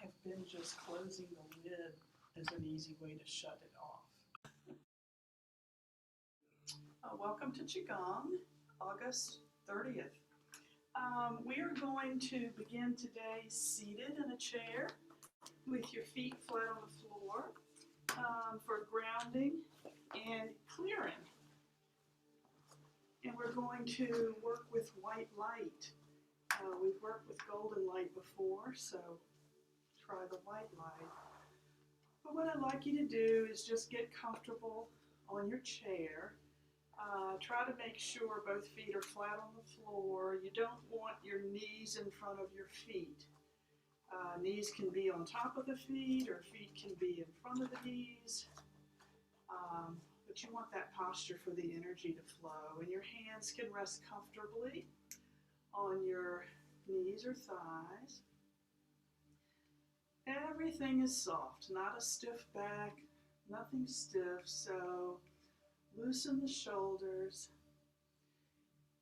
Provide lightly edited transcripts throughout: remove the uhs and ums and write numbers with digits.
have been just closing the lid as an easy way to shut it off. Welcome to Qigong, August 30th. We are going to begin today seated in a chair with your feet flat on the floor for grounding and clearing. And we're going to work with white light. We've worked with golden light before, so try the white light. But what I'd like you to do is just get comfortable on your chair. Try to make sure both feet are flat on the floor. You don't want your knees in front of your feet. Knees can be on top of the feet, or feet can be in front of the knees. But you want that posture for the energy to flow. And your hands can rest comfortably on your knees or thighs. Everything is soft, not a stiff back, nothing stiff, so loosen the shoulders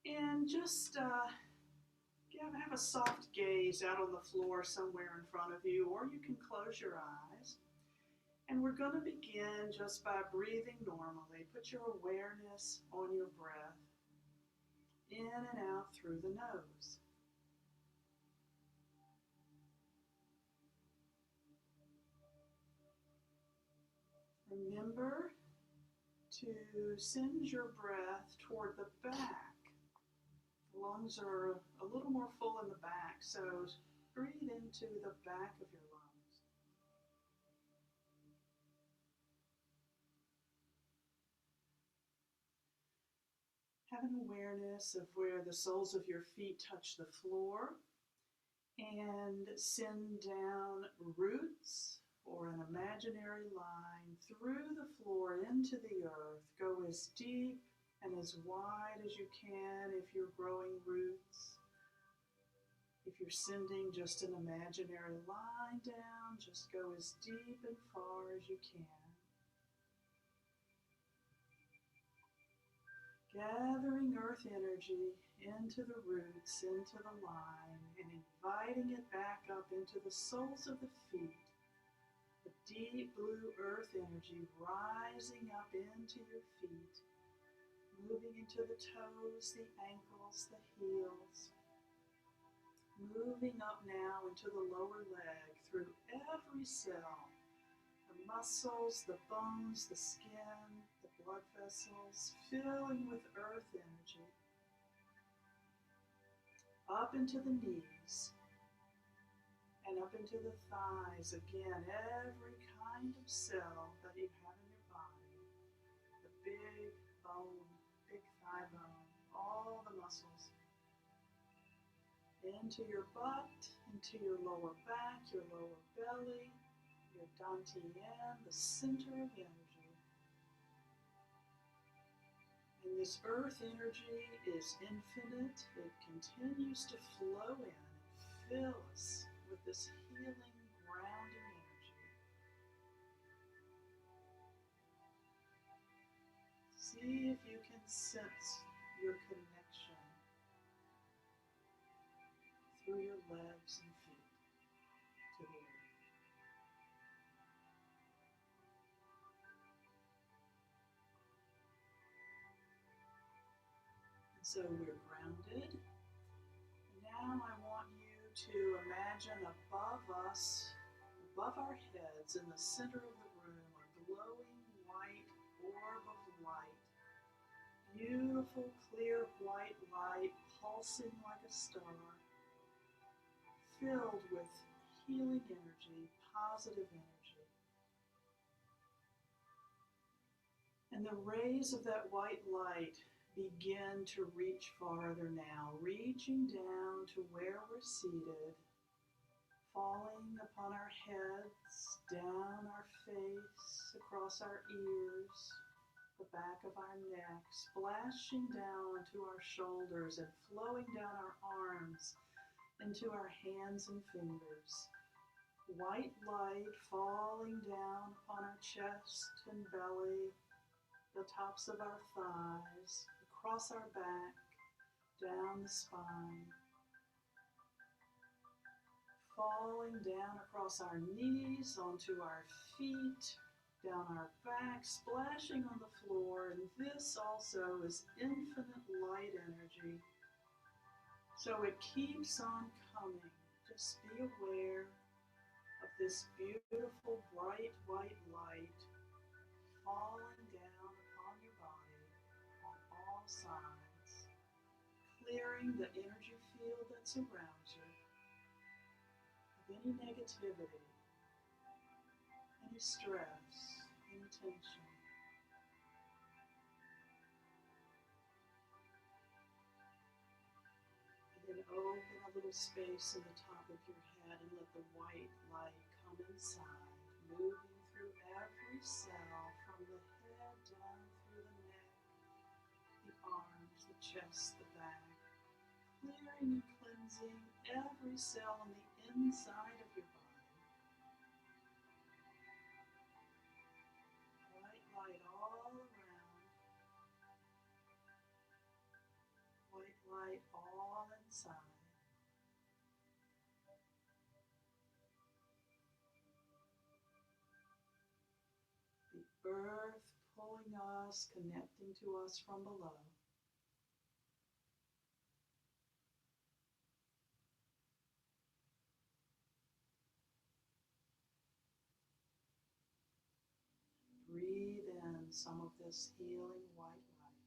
and just have a soft gaze out on the floor somewhere in front of you, or you can close your eyes. And we're going to begin just by breathing normally. Put your awareness on your breath, in and out through the nose. Remember to send your breath toward the back. The lungs are a little more full in the back, so breathe into the back of your lungs. Have an awareness of where the soles of your feet touch the floor, and send down roots or an imaginary line through the floor into the earth. Go as deep and as wide as you can if you're growing roots. If you're sending just an imaginary line down, just go as deep and far as you can. Gathering earth energy into the roots, into the line, and inviting it back up into the soles of the feet. The deep blue earth energy rising up into your feet, moving into the toes, the ankles, the heels, moving up now into the lower leg through every cell, the muscles, the bones, the skin, the blood vessels, filling with earth energy, up into the knees, and up into the thighs. Again, every kind of cell that you have in your body, the big bone, big thigh bone, all the muscles, into your butt, into your lower back, your lower belly, your dantian, the center of energy. And this earth energy is infinite. It continues to flow in and fill us with this healing, grounding energy. See if you can sense your connection through your legs and feet to the earth. And so we're grounded. Now I want you to imagine above us, above our heads, in the center of the room, a glowing white orb of light. Beautiful, clear white light pulsing like a star, filled with healing energy, positive energy. And the rays of that white light begin to reach farther now, reaching down to where we're seated, falling upon our heads, down our face, across our ears, the back of our neck, splashing down to our shoulders and flowing down our arms into our hands and fingers. White light falling down upon our chest and belly, the tops of our thighs, across our back, down the spine. falling down across our knees, onto our feet, down our back, splashing on the floor. And this also is infinite light energy. So it keeps on coming. Just be aware of this beautiful, bright, white light falling down upon your body on all sides, clearing the energy field that's around you of any negativity, any stress, any tension. And then open a little space in the top of your head and let the white light come inside, moving through every cell from the head down through the neck, the arms, the chest, the back, clearing and cleansing every cell on the inside of your body. White light all around. White light all inside. The earth pulling us, connecting to us from below. Breathe in some of this healing white light.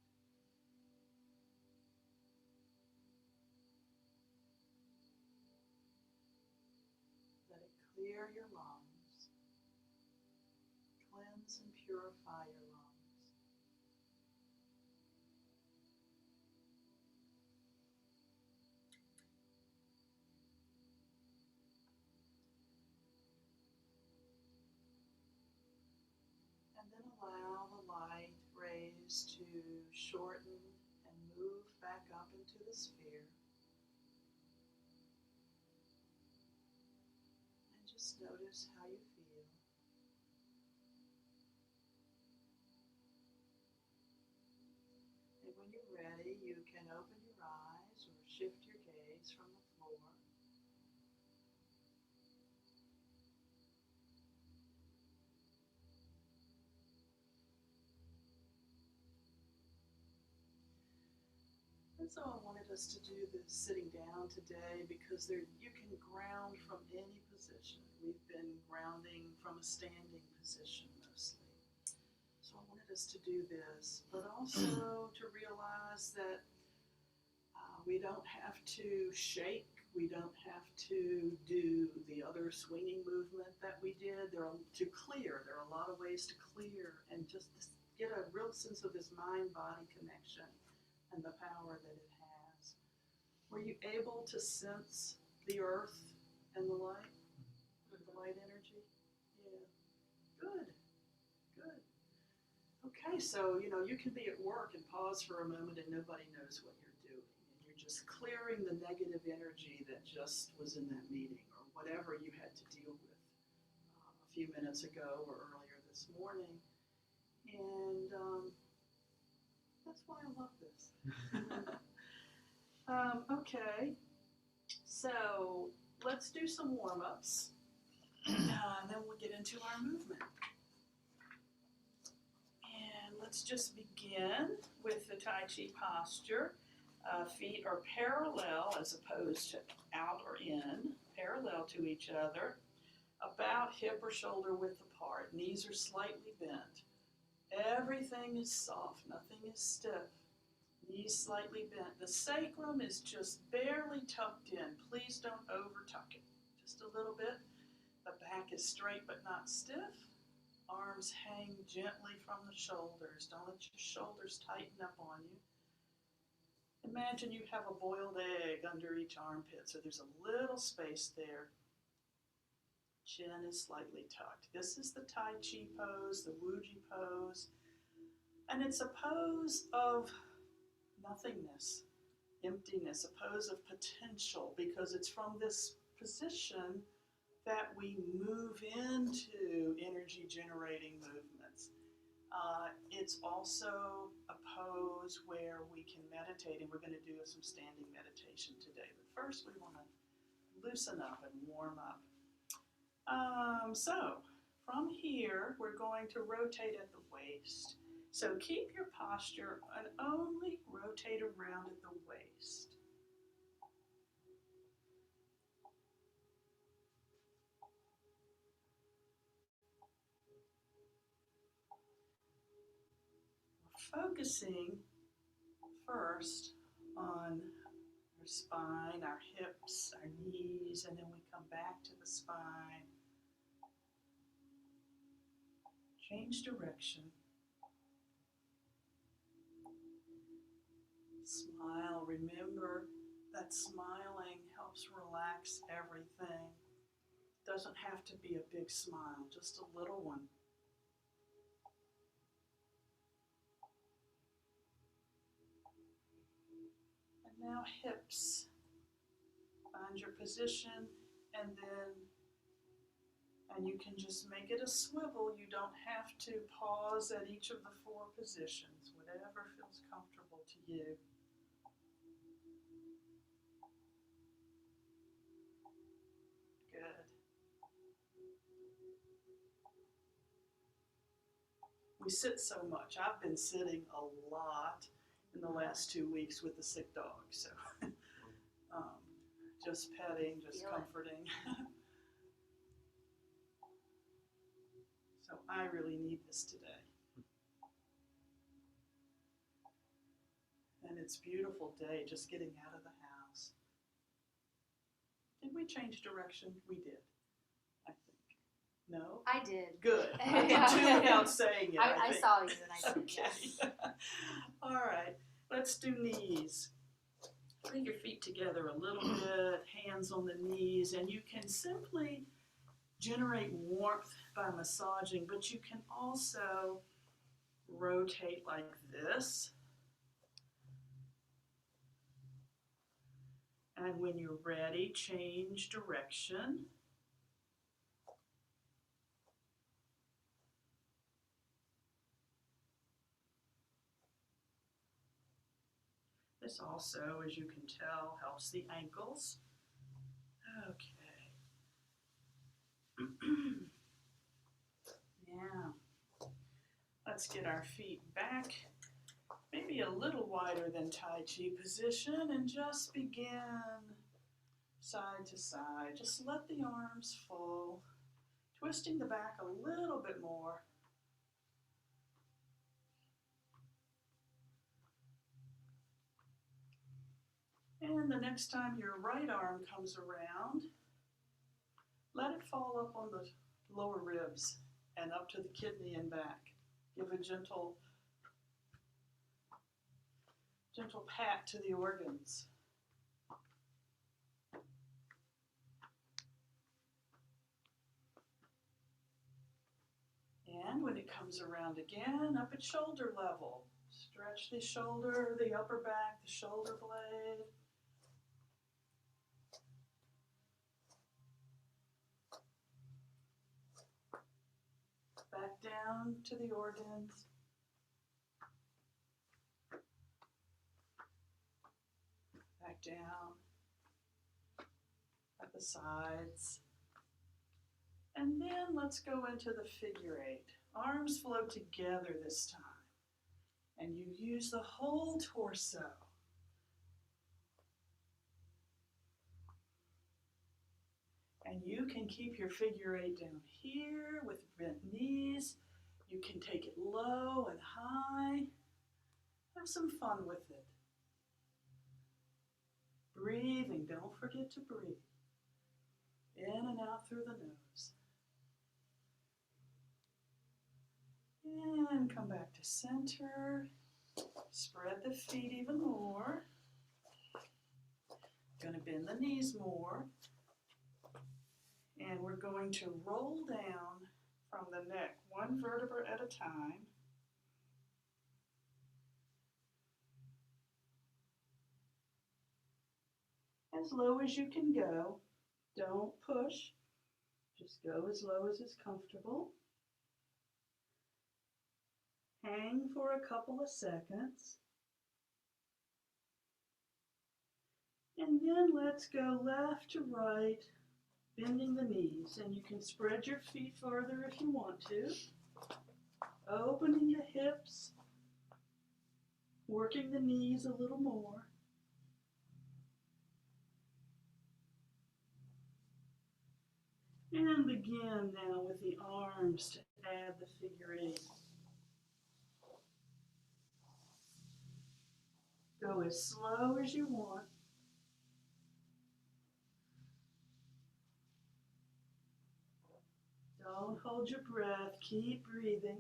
Let it clear your lungs, cleanse and purify your lungs. And then allow the light rays to shorten and move back up into the sphere. And just notice how you feel. And when you're ready, you can open your eyes or shift your gaze from the floor. And so I wanted us to do this sitting down today because you can ground from any position. We've been grounding from a standing position mostly. So I wanted us to do this, but also to realize that we don't have to shake. We don't have to do the other swinging movement that we did. There are a lot of ways to clear and just get a real sense of this mind-body connection and the power that it has. Were you able to sense the earth and the light? The light energy? Yeah. Good. Good. Okay, so you can be at work and pause for a moment and nobody knows what you're doing. And you're just clearing the negative energy that just was in that meeting or whatever you had to deal with a few minutes ago or earlier this morning. And that's why I love this. Okay, so let's do some warm-ups, and then we'll get into our movement. And let's just begin with the Tai Chi posture. Feet are parallel as opposed to out or in, parallel to each other, about hip or shoulder width apart. Knees are slightly bent. Everything is soft, nothing is stiff. Knees slightly bent. The sacrum is just barely tucked in. Please don't over tuck it. Just a little bit. The back is straight but not stiff. Arms hang gently from the shoulders. Don't let your shoulders tighten up on you. Imagine you have a boiled egg under each armpit, so there's a little space there. Chin is slightly tucked. This is the Tai Chi pose, the Wuji pose. And it's a pose of nothingness, emptiness, a pose of potential, because it's from this position that we move into energy generating movements. It's also a pose where we can meditate, and we're going to do some standing meditation today. But first we want to loosen up and warm up. So from here, we're going to rotate at the waist. So keep your posture and only rotate around at the waist. We're focusing first on our spine, our hips, our knees, and then we come back to the spine. Change direction. Smile. Remember that smiling helps relax everything. Doesn't have to be a big smile, just a little one. And now hips. Find your position, and you can just make it a swivel. You don't have to pause at each of the 4 positions, whatever feels comfortable to you. Good. We sit so much. I've been sitting a lot in the last 2 weeks with the sick dog, so just petting, just comforting. So I really need this today. And it's a beautiful day, just getting out of the house. Did we change direction? We did, I think. No? I did. Good. I did too without saying it. I saw you and I did. Okay. Yes. All right, let's do knees. Bring your feet together a little bit, hands on the knees, and you can simply generate warmth by massaging, but you can also rotate like this. And when you're ready, change direction. This also, as you can tell, helps the ankles. Okay. Yeah. Let's get our feet back, maybe a little wider than Tai Chi position, and just begin side to side. Just let the arms fall, twisting the back a little bit more. And the next time your right arm comes around, let it fall up on the lower ribs and up to the kidney and back. Give a gentle pat to the organs. And when it comes around again, up at shoulder level, stretch the shoulder, the upper back, the shoulder blade. Back down to the organs. Back down at the sides. And then let's go into the figure 8. Arms flow together this time. And you use the whole torso. And you can keep your figure 8 down here with bent knees. You can take it low and high. Have some fun with it. Breathing, don't forget to breathe. In and out through the nose. And come back to center. Spread the feet even more. Gonna bend the knees more. And we're going to roll down from the neck, one vertebra at a time. As low as you can go. Don't push. Just go as low as is comfortable. Hang for a couple of seconds. And then let's go left to right, bending the knees. And you can spread your feet further if you want to. Opening the hips, working the knees a little more. And begin now with the arms to add the figure eight. Go as slow as you want. Don't hold your breath. Keep breathing.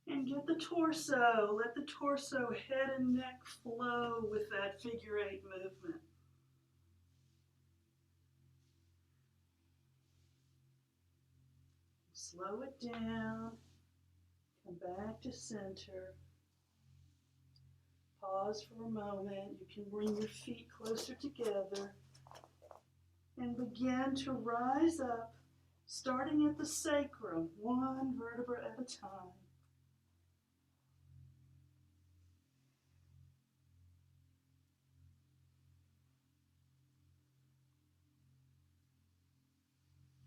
And get the torso. Let the torso, head and neck flow with that figure eight movement. Slow it down. Come back to center. Pause for a moment. You can bring your feet closer together. And begin to rise up, starting at the sacrum, one vertebra at a time.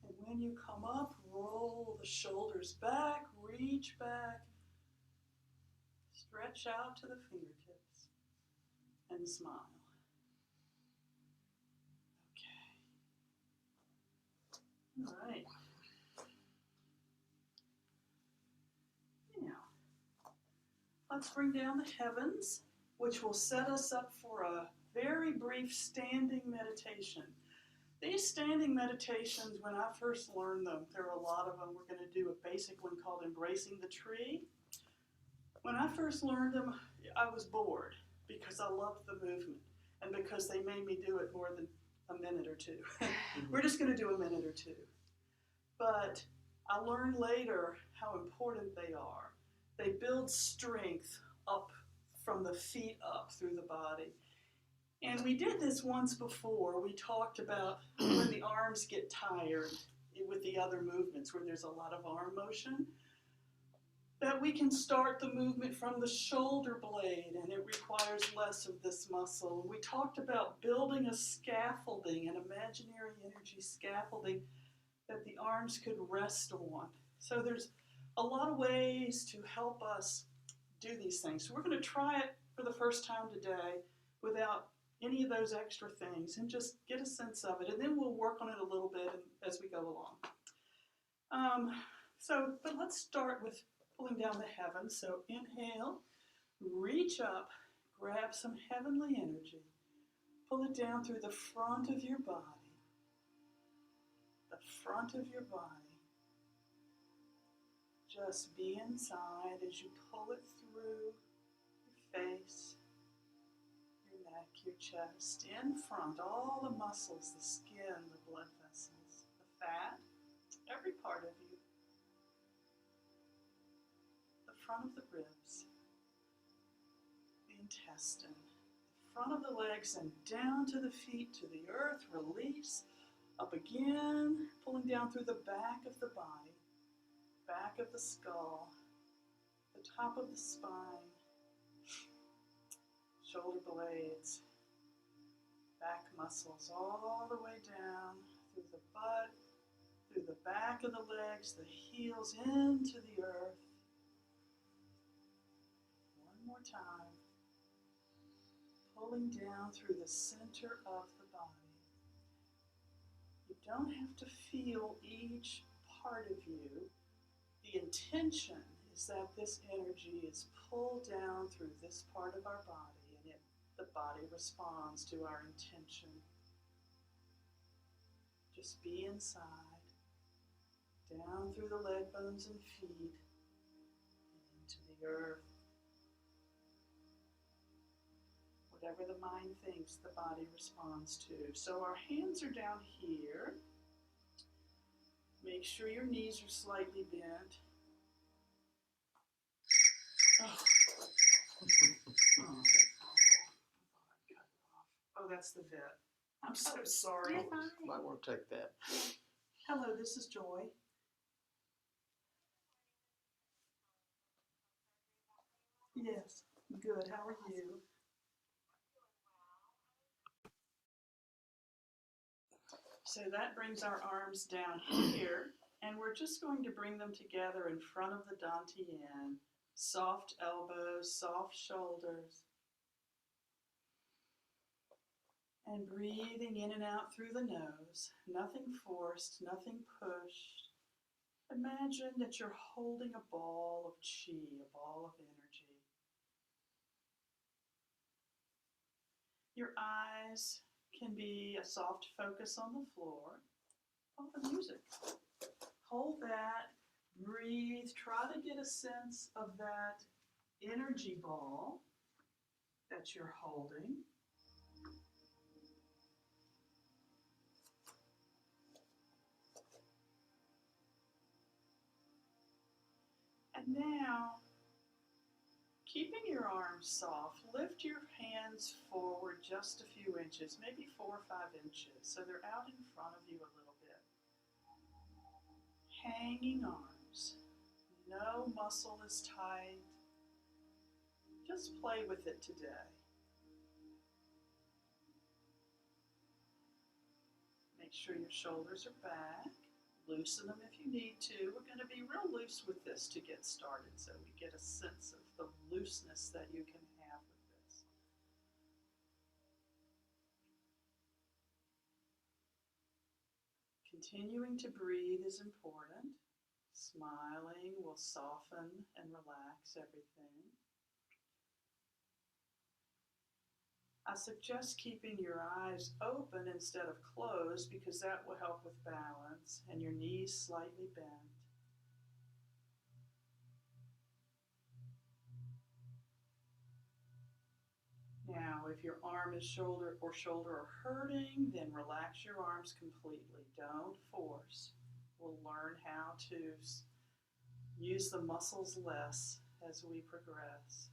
And when you come up, roll the shoulders back, reach back, stretch out to the fingertips, and smile. Okay. All right. Now, let's bring down the heavens, which will set us up for a very brief standing meditation. These standing meditations, when I first learned them, there are a lot of them. We're going to do a basic one called Embracing the Tree. When I first learned them, I was bored because I loved the movement and because they made me do it more than a minute or two. We're just going to do a minute or two. But I learned later how important they are. They build strength up from the feet up through the body. And we did this once before. We talked about when the arms get tired with the other movements where there's a lot of arm motion, that we can start the movement from the shoulder blade and it requires less of this muscle. And we talked about building a scaffolding, an imaginary energy scaffolding that the arms could rest on. So there's a lot of ways to help us do these things. So we're going to try it for the first time today without any of those extra things and just get a sense of it. And then we'll work on it a little bit as we go along. But let's start with pulling down the heavens. So inhale, reach up, grab some heavenly energy. Pull it down through the front of your body. The front of your body. Just be inside as you pull it through your face, your neck, your chest, in front, all the muscles, the skin, the blood vessels, the fat, every part of you. The front of the ribs, the intestine, the front of the legs and down to the feet, to the earth, release, up again, pulling down through the back of the body, back of the skull, the top of the spine, shoulder blades, back muscles, all the way down through the butt, through the back of the legs, the heels into the earth. One more time. Pulling down through the center of the body. You don't have to feel each part of you. The intention is that this energy is pulled down through this part of our body and the body responds to our intention. Just be inside, down through the leg bones and feet, into the earth. Whatever the mind thinks, the body responds to. So our hands are down here. Make sure your knees are slightly bent. Oh, that's the vet. I'm so sorry. Might want to take that. Hello, this is Joy. Yes. Good, how are you? So that brings our arms down here, and we're just going to bring them together in front of the dantian. Soft elbows, soft shoulders. And breathing in and out through the nose. Nothing forced, nothing pushed. Imagine that you're holding a ball of chi, a ball of energy. Your eyes can be a soft focus on the floor. Follow the music. Hold that, breathe, try to get a sense of that energy ball that you're holding. And now, keeping your arms soft, lift your hands forward just a few inches, maybe 4 or 5 inches, so they're out in front of you a little bit. Hanging arms. No muscle is tight. Just play with it today. Make sure your shoulders are back. Loosen them if you need to. We're going to be real loose with this to get started so we get a sense of the looseness that you can have with this. Continuing to breathe is important. Smiling will soften and relax everything. I suggest keeping your eyes open instead of closed because that will help with balance, and your knees slightly bent. Now, if your arm is shoulder are hurting, then relax your arms completely. Don't force. We'll learn how to use the muscles less as we progress.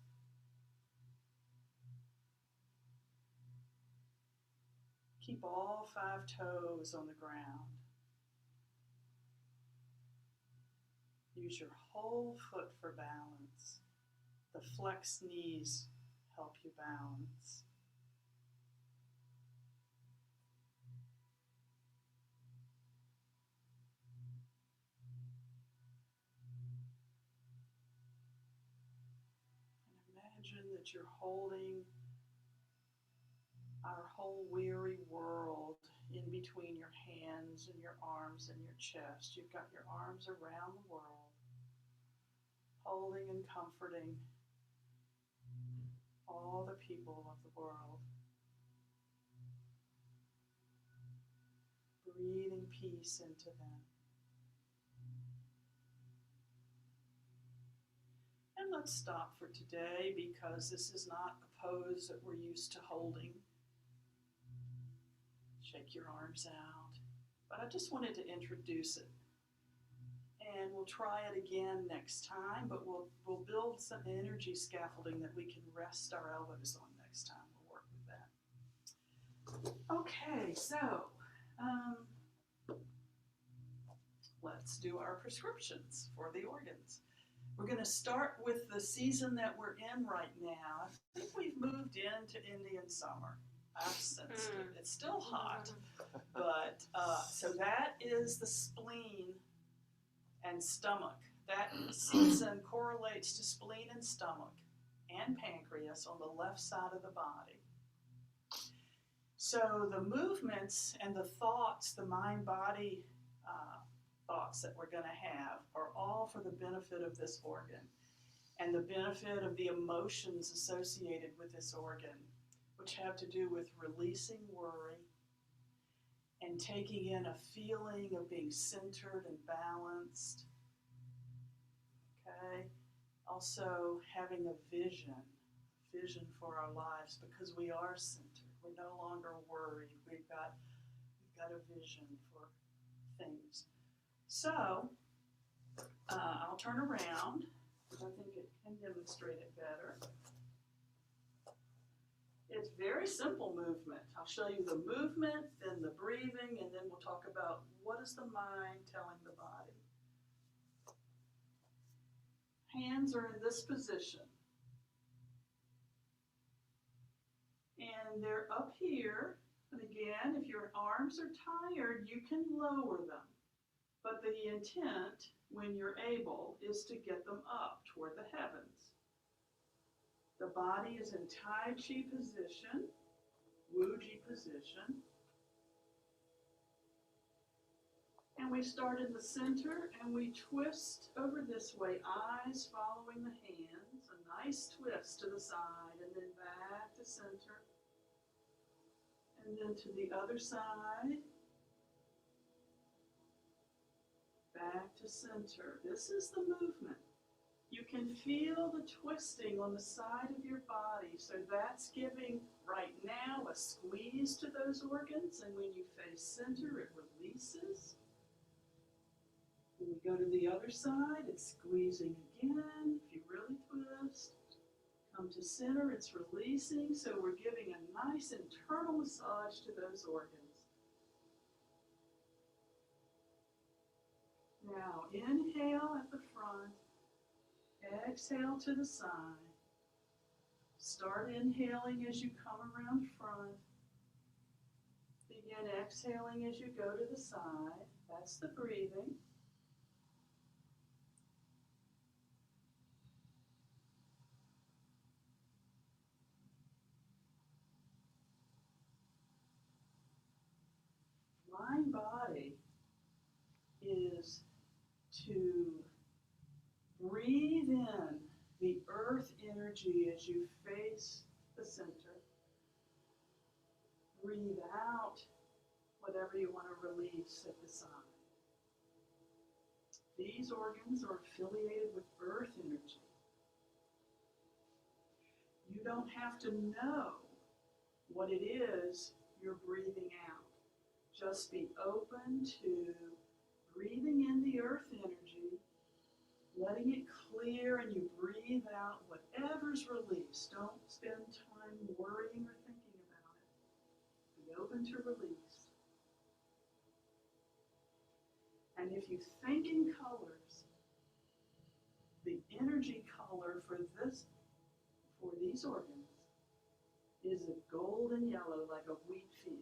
Keep all 5 toes on the ground. Use your whole foot for balance. The flexed knees help you balance. And imagine that you're holding our whole weary world in between your hands and your arms and your chest. You've got your arms around the world, holding and comforting all the people of the world. Breathing peace into them. And let's stop for today because this is not a pose that we're used to holding. Shake your arms out. But I just wanted to introduce it. And we'll try it again next time, but we'll build some energy scaffolding that we can rest our elbows on next time. We'll work with that. Okay, so let's do our prescriptions for the organs. We're going to start with the season that we're in right now. I think we've moved into Indian summer. I've sensed it. It's still hot, but so that is the spleen and stomach. That season correlates to spleen and stomach and pancreas on the left side of the body. So the movements and the thoughts, the mind-body thoughts that we're going to have are all for the benefit of this organ and the benefit of the emotions associated with this organ, which have to do with releasing worry and taking in a feeling of being centered and balanced. Okay? Also having a vision for our lives because we are centered. We're no longer worried. We've got a vision for things. So I'll turn around because I think it can demonstrate it better. It's very simple movement. I'll show you the movement, then the breathing, and then we'll talk about what is the mind telling the body. Hands are in this position. and they're up here. And again, if your arms are tired, you can lower them. But the intent, when you're able, is to get them up toward the heavens. The body is in Tai Chi position, Wu Ji position. And we start in the center and we twist over this way, eyes following the hands, a nice twist to the side, and then back to center, and then to the other side, back to center. This is the movement. You can feel the twisting on the side of your body, so that's giving right now a squeeze to those organs, and when you face center, it releases. When we go to the other side, it's squeezing again. If you really twist, come to center, it's releasing. So we're giving a nice internal massage to those organs. Now, inhale at the front, exhale to the side. Start inhaling as you come around front. Begin exhaling as you go to the side. That's the breathing. Mind body is to breathe in the earth energy as you face the center. Breathe out whatever you want to release at the side. These organs are affiliated with earth energy. You don't have to know what it is you're breathing out. Just be open to breathing in the earth energy, letting it clear, and you breathe out whatever's released. Don't spend time worrying or thinking about it. Be open to release. And if you think in colors, the energy color for these organs is a golden yellow, like a wheat field.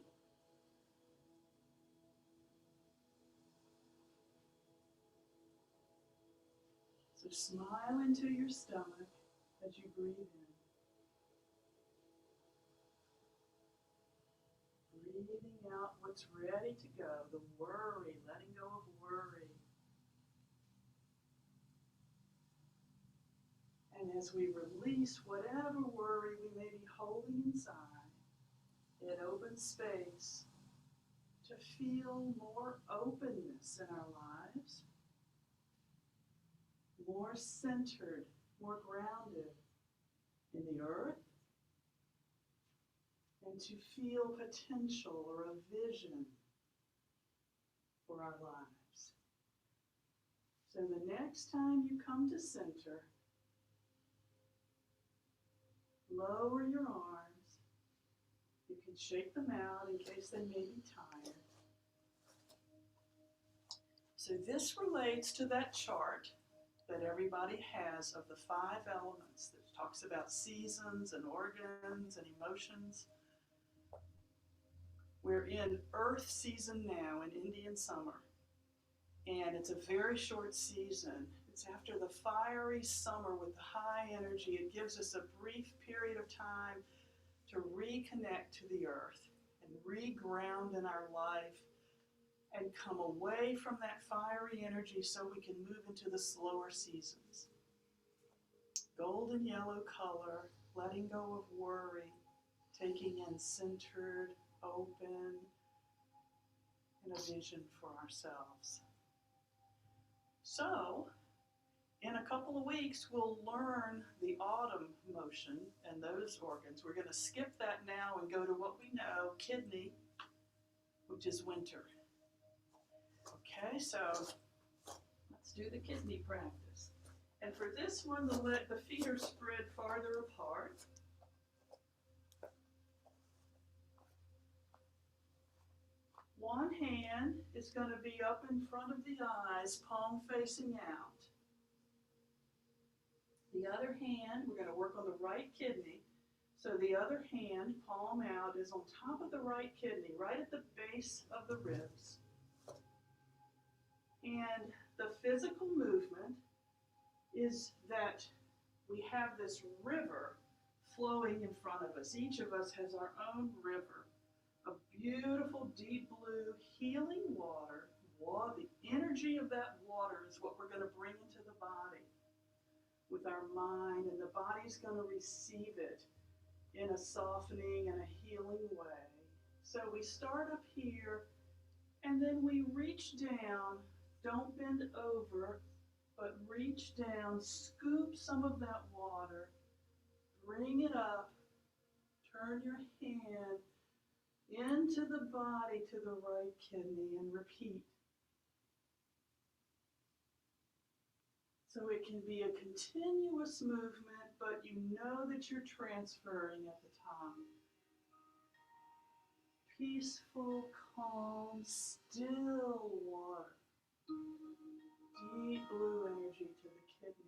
So smile into your stomach as you breathe in. Breathing out what's ready to go, the worry, letting go of worry. And as we release whatever worry we may be holding inside, it opens space to feel more openness in our lives, more centered, more grounded in the earth, and to feel potential or a vision for our lives. So the next time you come to center, lower your arms. You can shake them out in case they may be tired. So this relates to that chart that everybody has of the 5 elements that talks about seasons and organs and emotions. We're in Earth season now, in Indian summer, and it's a very short season. It's after the fiery summer with the high energy. It gives us a brief period of time to reconnect to the earth and reground in our life and come away from that fiery energy so we can move into the slower seasons. Golden yellow color, letting go of worry, taking in centered, open, and a vision for ourselves. So, in a couple of weeks, we'll learn the autumn motion and those organs. We're going to skip that now and go to what we know, kidney, which is winter. Okay, so let's do the kidney practice. And for this one, the feet are spread farther apart. One hand is going to be up in front of the eyes, palm facing out. The other hand, we're going to work on the right kidney. So the other hand, palm out, is on top of the right kidney, right at the base of the ribs. And the physical movement is that we have this river flowing in front of us. Each of us has our own river, a beautiful deep blue healing water. The energy of that water is what we're going to bring into the body with our mind, and the body's going to receive it in a softening and a healing way. So we start up here, and then we reach down. Don't bend over, but reach down, scoop some of that water, bring it up, turn your hand into the body to the right kidney, and repeat. So it can be a continuous movement, but you know that you're transferring at the top. Peaceful, calm, still water. Deep blue energy to the kidneys.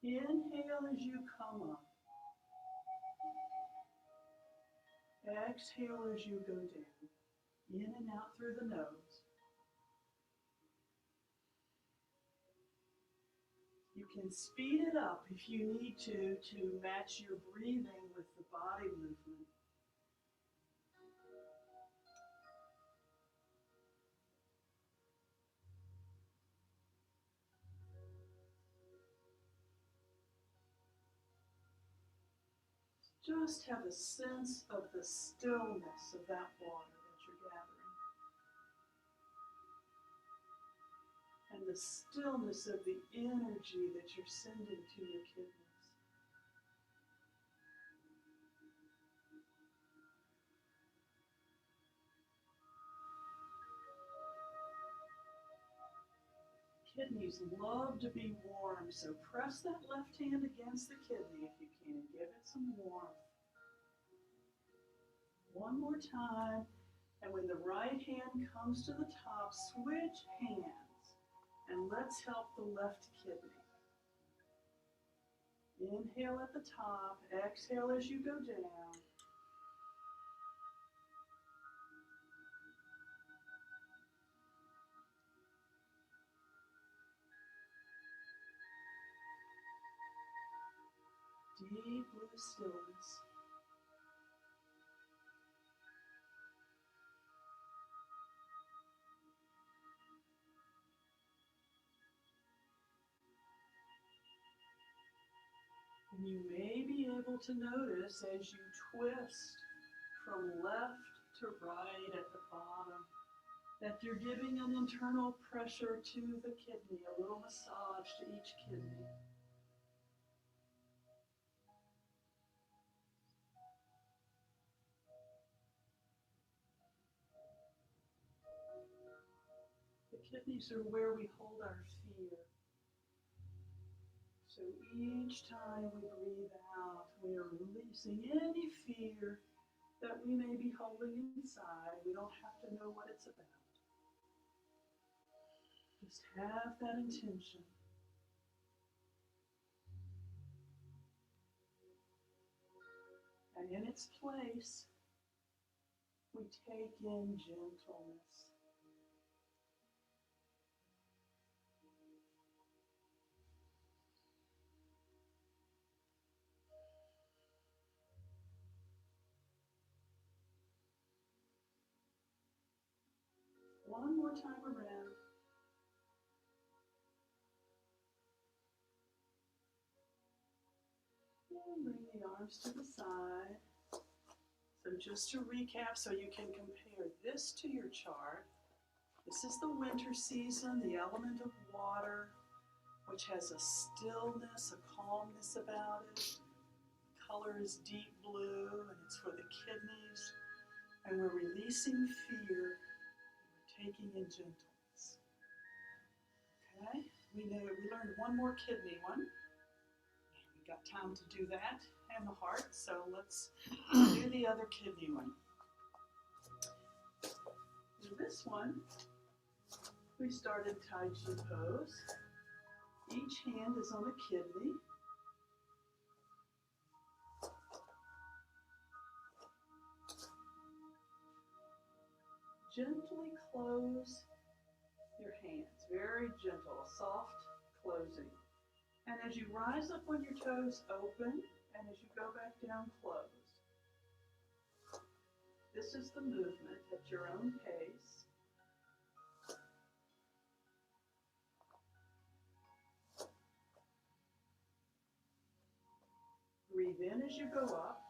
Inhale as you come up. Exhale as you go down. In and out through the nose. You can speed it up if you need to match your breathing with the body movement. Just have a sense of the stillness of that water that you're gathering. And the stillness of the energy that you're sending to your kidneys. Kidneys love to be warm, so press that left hand against the kidney if you can. Give it some warmth. One more time, and when the right hand comes to the top, switch hands, and let's help the left kidney. Inhale at the top, exhale as you go down. Deep blue stillness. And you may be able to notice as you twist from left to right at the bottom that you're giving an internal pressure to the kidney, a little massage to each kidney. The kidneys are where we hold our fear. So each time we breathe out, we are releasing any fear that we may be holding inside. We don't have to know what it's about. Just have that intention. And in its place, we take in gentleness. One more time around. And bring the arms to the side. So just to recap, so you can compare this to your chart. This is the winter season, the element of water, which has a stillness, a calmness about it. The color is deep blue, and it's for the kidneys. And we're releasing fear. Taking in gentleness. Okay, we learned one more kidney one. We got time to do that and the heart, so let's do the other kidney one. In this one, we started Tai Chi pose. Each hand is on a kidney. Gently close your hands, very gentle, soft closing. And as you rise up on your toes, open, and as you go back down, close. This is the movement at your own pace. Breathe in as you go up.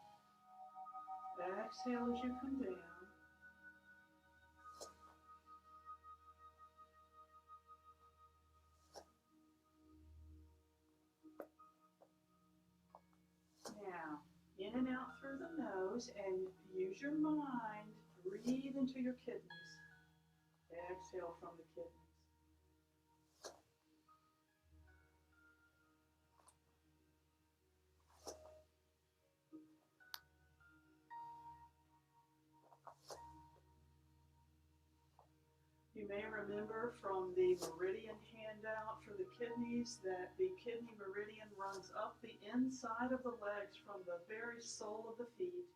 Exhale as you come down. Now, in and out through the nose, and use your mind. Breathe into your kidneys. Exhale from the kidneys. You may remember from the meridian handout for the kidneys that the kidney meridian runs up the inside of the legs from the very sole of the feet.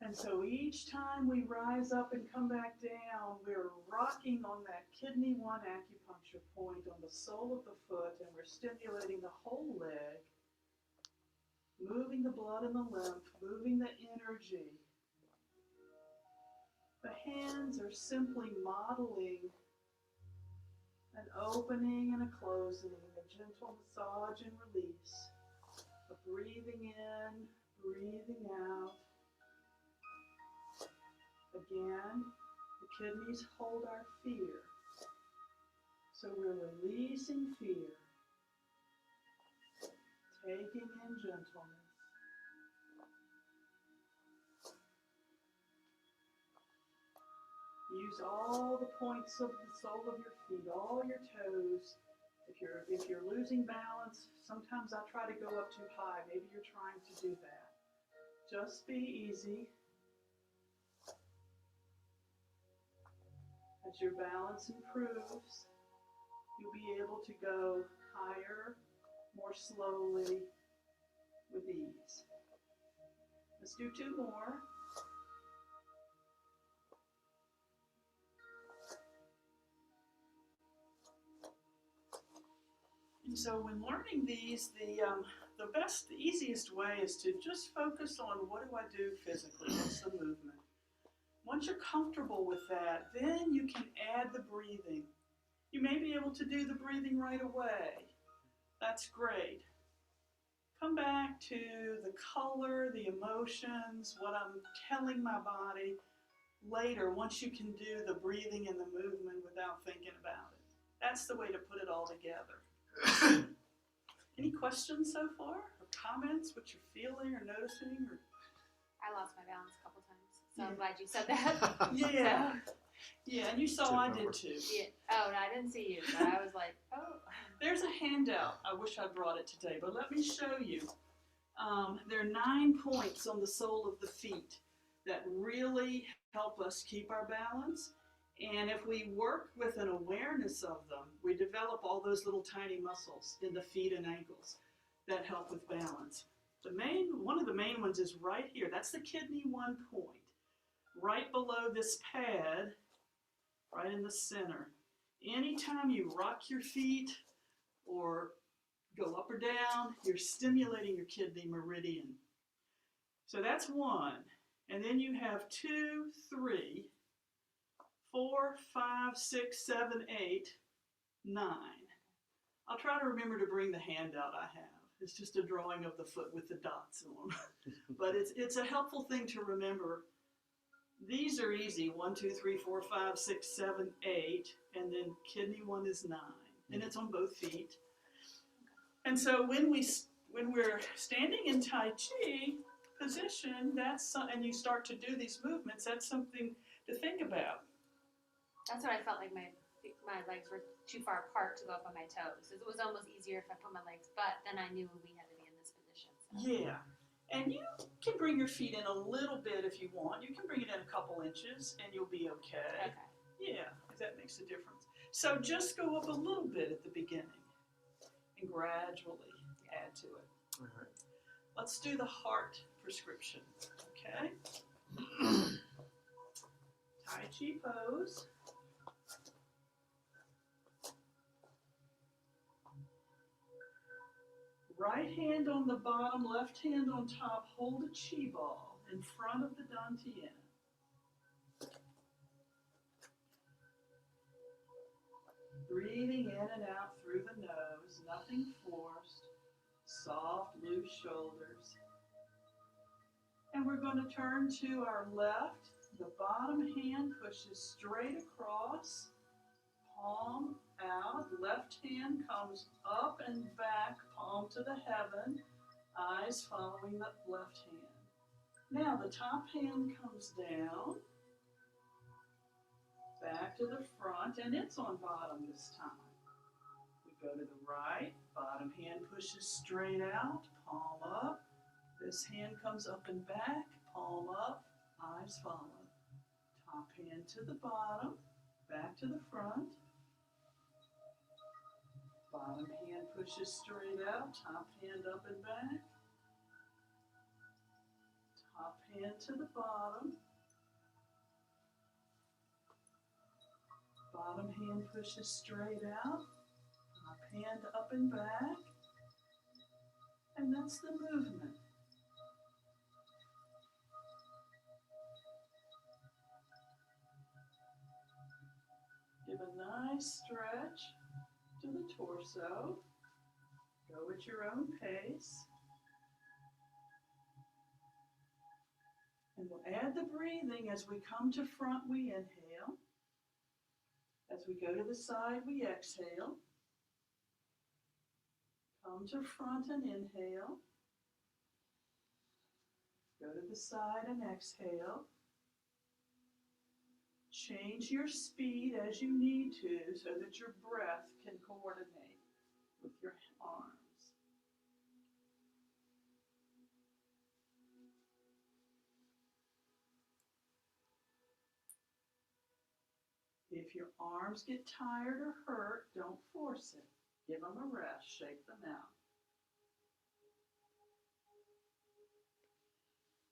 And so each time we rise up and come back down, we're rocking on that kidney 1 acupuncture point on the sole of the foot, and we're stimulating the whole leg, moving the blood and the lymph, moving the energy. The hands are simply modeling an opening and a closing, a gentle massage and release, a breathing in, breathing out. Again, the kidneys hold our fear. So we're releasing fear, taking in gentleness. Use all the points of the sole of your feet, all your toes. If you're losing balance, sometimes I try to go up too high. Maybe you're trying to do that. Just be easy. As your balance improves, you'll be able to go higher, more slowly, with ease. Let's do 2 more. And so when learning these, the easiest way is to just focus on what do I do physically, what's the movement. Once you're comfortable with that, then you can add the breathing. You may be able to do the breathing right away. That's great. Come back to the color, the emotions, what I'm telling my body later once you can do the breathing and the movement without thinking about it. That's the way to put it all together. Any questions so far? Or comments, what you're feeling or noticing? Or... I lost my balance a couple times, so I'm glad you said that. Yeah. Yeah, and you saw I did too. Yeah. Oh, no, I didn't see you, but I was like, oh. There's a handout. I wish I brought it today, but let me show you. There are 9 points on the sole of the feet that really help us keep our balance. And if we work with an awareness of them, we develop all those little tiny muscles in the feet and ankles that help with balance. One of the main ones is right here. That's the kidney 1 point. Right below this pad, right in the center. Anytime you rock your feet or go up or down, you're stimulating your kidney meridian. So that's 1. And then you have 2, 3, 4, 5, 6, 7, 8, 9. I'll try to remember to bring the handout I have. It's just a drawing of the foot with the dots on them. But it's a helpful thing to remember. These are easy. 1, 2, 3, 4, 5, 6, 7, 8. And then kidney 1 is 9. And it's on both feet. And so when we're standing in Tai Chi position, and you start to do these movements, that's something to think about. That's what I felt like my legs were too far apart to go up on my toes. It was almost easier if I put my legs, but then I knew we had to be in this position. So. Yeah. And you can bring your feet in a little bit if you want. You can bring it in a couple inches and you'll be okay. Okay. Yeah, if that makes a difference. So just go up a little bit at the beginning and gradually add to it. All right. Let's do the heart prescription, okay? Tai Chi pose. Right hand on the bottom, left hand on top. Hold a Qi ball in front of the dantian. Breathing in and out through the nose, nothing forced. Soft, loose shoulders. And we're going to turn to our left. The bottom hand pushes straight across, palm out. Left hand comes up and back, palm to the heaven, eyes following the left hand. Now the top hand comes down, back to the front, and it's on bottom this time. We go to the right, bottom hand pushes straight out, palm up. This hand comes up and back, palm up, eyes follow. Top hand to the bottom, back to the front. Bottom hand pushes straight out, top hand up and back. Top hand to the bottom. Bottom hand pushes straight out, top hand up and back. And that's the movement. Give a nice stretch to the torso. Go at your own pace. And we'll add the breathing. As we come to front, we inhale. As we go to the side, we exhale. Come to front and inhale. Go to the side and exhale. Change your speed as you need to so that your breath can coordinate with your arms. If your arms get tired or hurt, don't force it. Give them a rest, shake them out.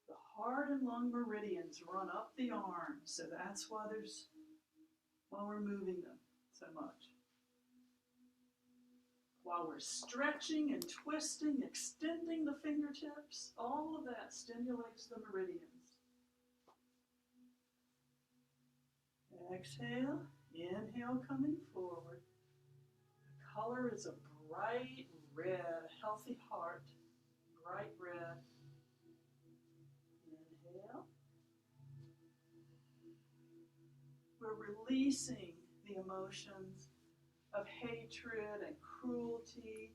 The heart and lung meridians run up the arms, so that's why we're moving them so much. While we're stretching and twisting, extending the fingertips, all of that stimulates the meridians. Exhale, inhale coming forward. The color is a bright red, healthy heart, bright red. Inhale. We're releasing the emotions of hatred and cruelty,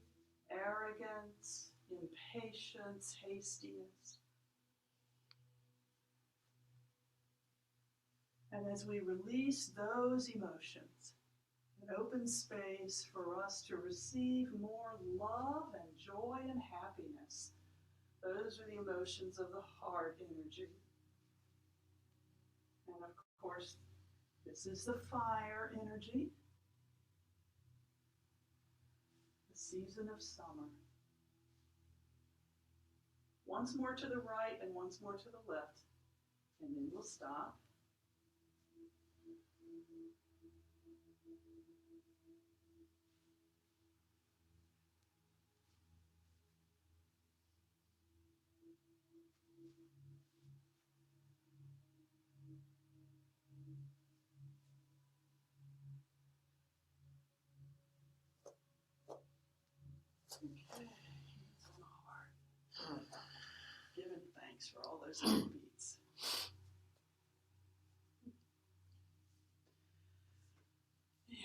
arrogance, impatience, hastiness. And as we release those emotions, an open space for us to receive more love and joy and happiness. Those are the emotions of the heart energy. And of course, this is the fire energy, the season of summer. Once more to the right and once more to the left, and then we'll stop. Okay, hands on the heart. Giving thanks for all those heartbeats. Yeah.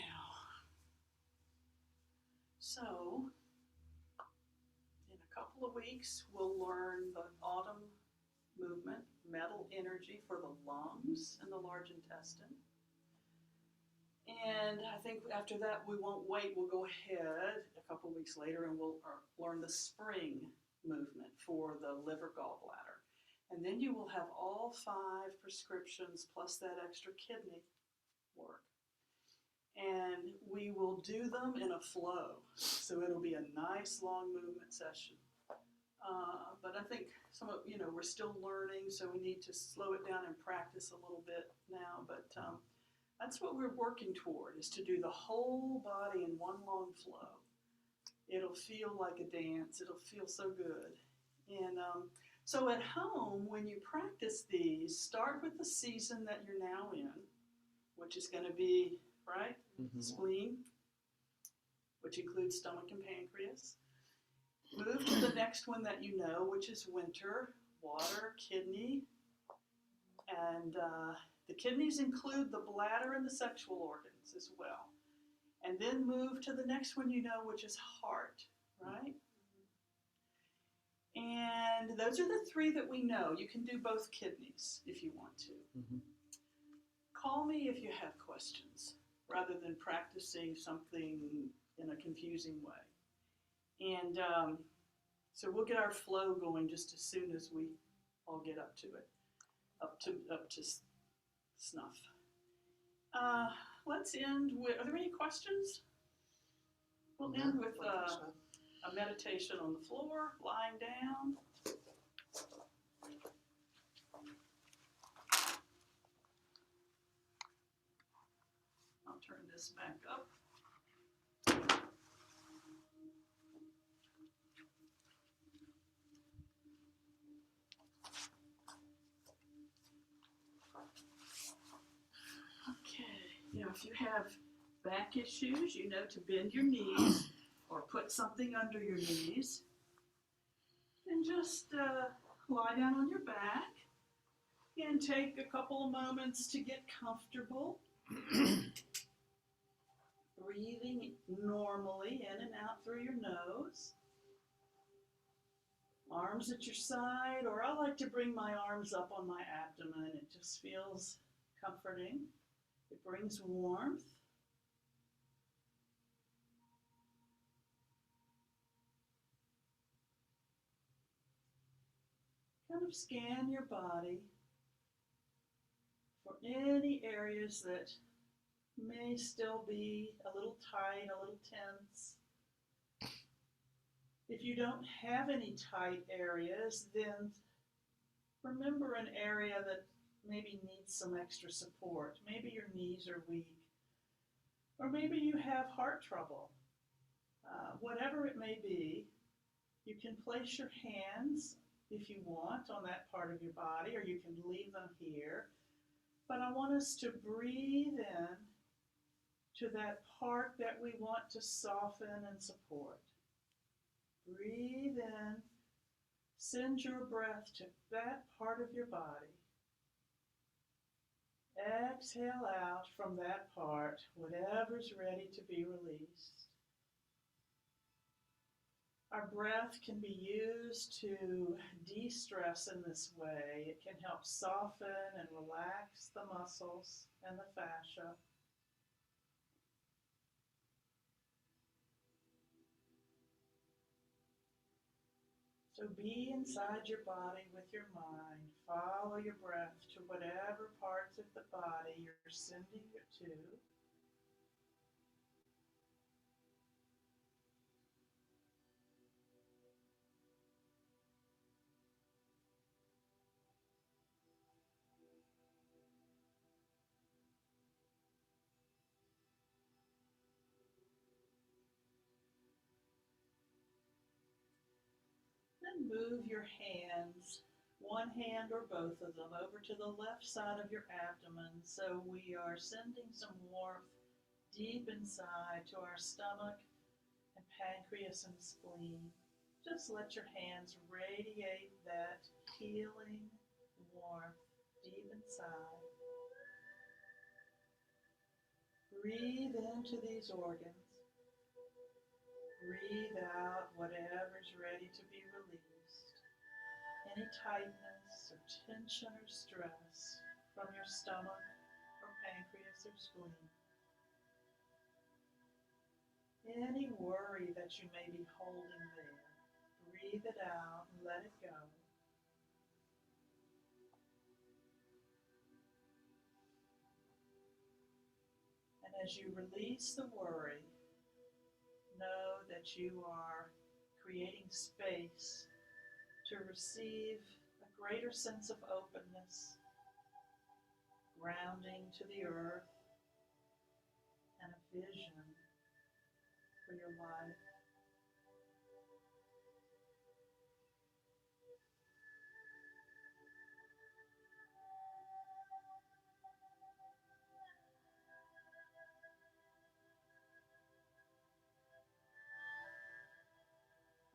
So, in a couple of weeks, we'll learn the autumn movement, metal energy for the lungs and the large intestine. And I think after that, we won't wait. We'll go ahead a couple weeks later and we'll learn the spring movement for the liver gallbladder. And then you will have all 5 prescriptions plus that extra kidney work. And we will do them in a flow. So it'll be a nice long movement session. But I think we're still learning, so we need to slow it down and practice a little bit now. But that's what we're working toward, is to do the whole body in one long flow. It'll feel like a dance. It'll feel so good. And so at home, when you practice these, start with the season that you're now in, which is going to be, right, spleen, which includes stomach and pancreas. Move to the next one that you know, which is winter, water, kidney. And the kidneys include the bladder and the sexual organs as well. And then move to the next one you know, which is heart, right? And those are the 3 that we know. You can do both kidneys if you want to. Call me if you have questions, rather than practicing something in a confusing way. And so we'll get our flow going just as soon as we all get up to it, up to snuff. Let's end with, are there any questions? We'll end with a meditation on the floor, lying down. I'll turn this back up. If you have back issues, you know to bend your knees or put something under your knees. And just lie down on your back and take a couple of moments to get comfortable. Breathing normally in and out through your nose. Arms at your side, or I like to bring my arms up on my abdomen. It just feels comforting. It brings warmth. Kind of scan your body for any areas that may still be a little tight, a little tense. If you don't have any tight areas, then remember an area that maybe needs some extra support. Maybe your knees are weak, or maybe you have heart trouble. Whatever it may be, you can place your hands, if you want, on that part of your body, or you can leave them here. But I want us to breathe in to that part that we want to soften and support. Breathe in, send your breath to that part of your body. Exhale out from that part, whatever's ready to be released. Our breath can be used to de-stress in this way. It can help soften and relax the muscles and the fascia. So be inside your body with your mind. Follow your breath to whatever parts of the body you're sending it to. Then move your hands, one hand or both of them, over to the left side of your abdomen. So we are sending some warmth deep inside to our stomach and pancreas and spleen. Just let your hands radiate that healing warmth deep inside. Breathe into these organs. Breathe out whatever's ready to be released. Any tightness or tension or stress from your stomach or pancreas or spleen. Any worry that you may be holding there. Breathe it out and let it go. And as you release the worry, know that you are creating space to receive a greater sense of openness, grounding to the earth, and a vision for your life.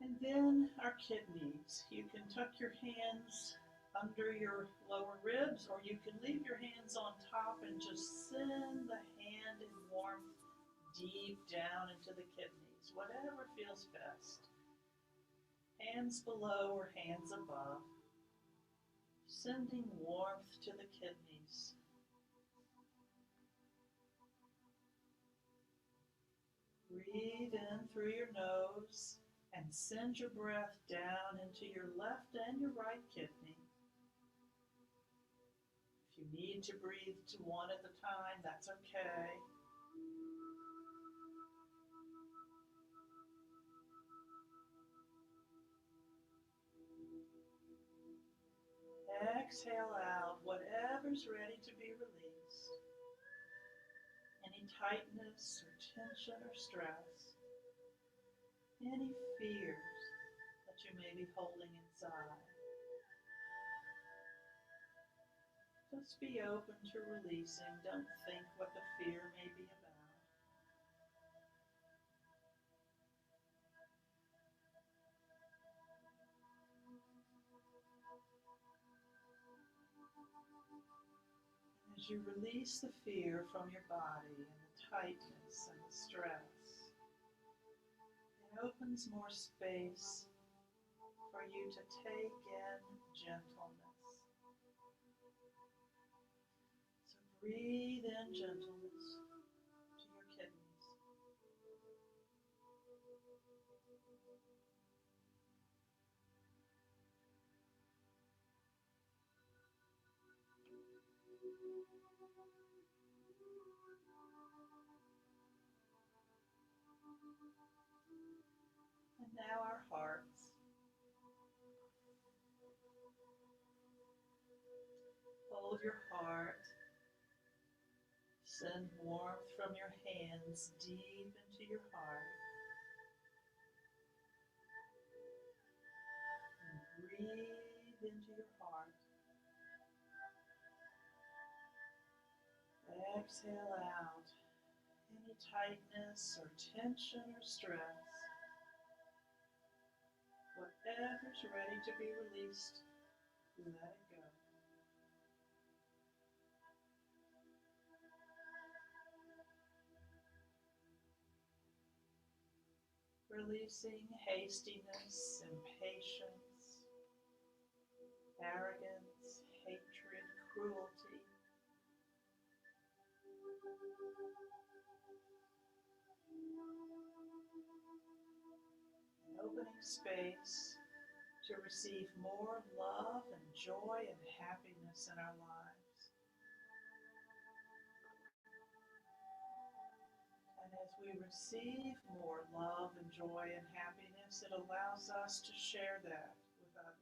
And then our kidneys. You can tuck your hands under your lower ribs, or you can leave your hands on top and just send the hand in warmth deep down into the kidneys, whatever feels best. Hands below or hands above, sending warmth to the kidneys. Breathe in through your nose and send your breath down into your left and your right kidney. If you need to breathe to one at a time, that's okay. Exhale out whatever's ready to be released. Any tightness or tension or stress. Any fears that you may be holding inside. Just be open to releasing. Don't think what the fear may be about. As you release the fear from your body and the tightness and the stress, it opens more space for you to take in gentleness. So breathe in gentleness to your kidneys. And now our hearts. Hold your heart. Send warmth from your hands deep into your heart. And breathe into your heart. Exhale out any tightness or tension or stress. Whatever's ready to be released, let it go. Releasing hastiness, impatience, arrogance, hatred, cruelty. And opening space to receive more love and joy and happiness in our lives. And as we receive more love and joy and happiness, it allows us to share that with others.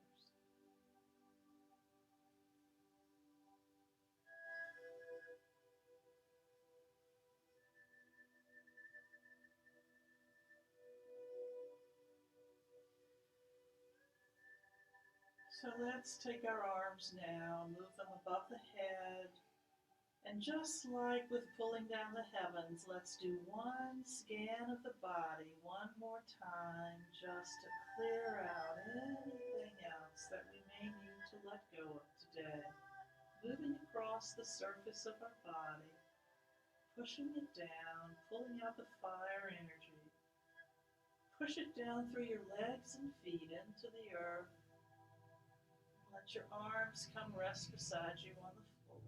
So let's take our arms now, move them above the head, and just like with pulling down the heavens, let's do one scan of the body one more time, just to clear out anything else that we may need to let go of today. Moving across the surface of our body, pushing it down, pulling out the fire energy. Push it down through your legs and feet into the earth. Let your arms come rest beside you on the floor.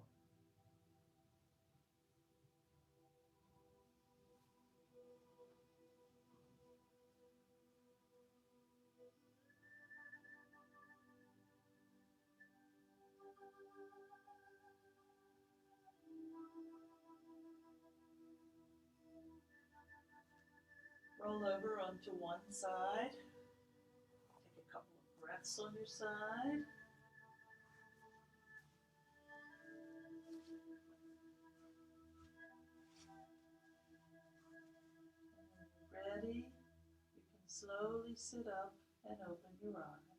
Roll over onto one side. Take a couple of breaths on your side. And when you're ready, you can slowly sit up and open your eyes.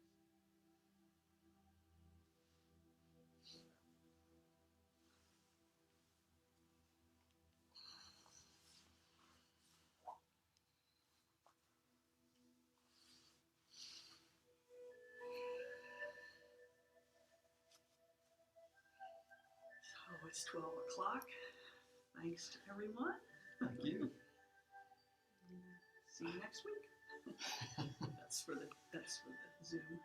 So it's 12 o'clock. Thanks to everyone. Thank you. See you next week. That's for the Zoom.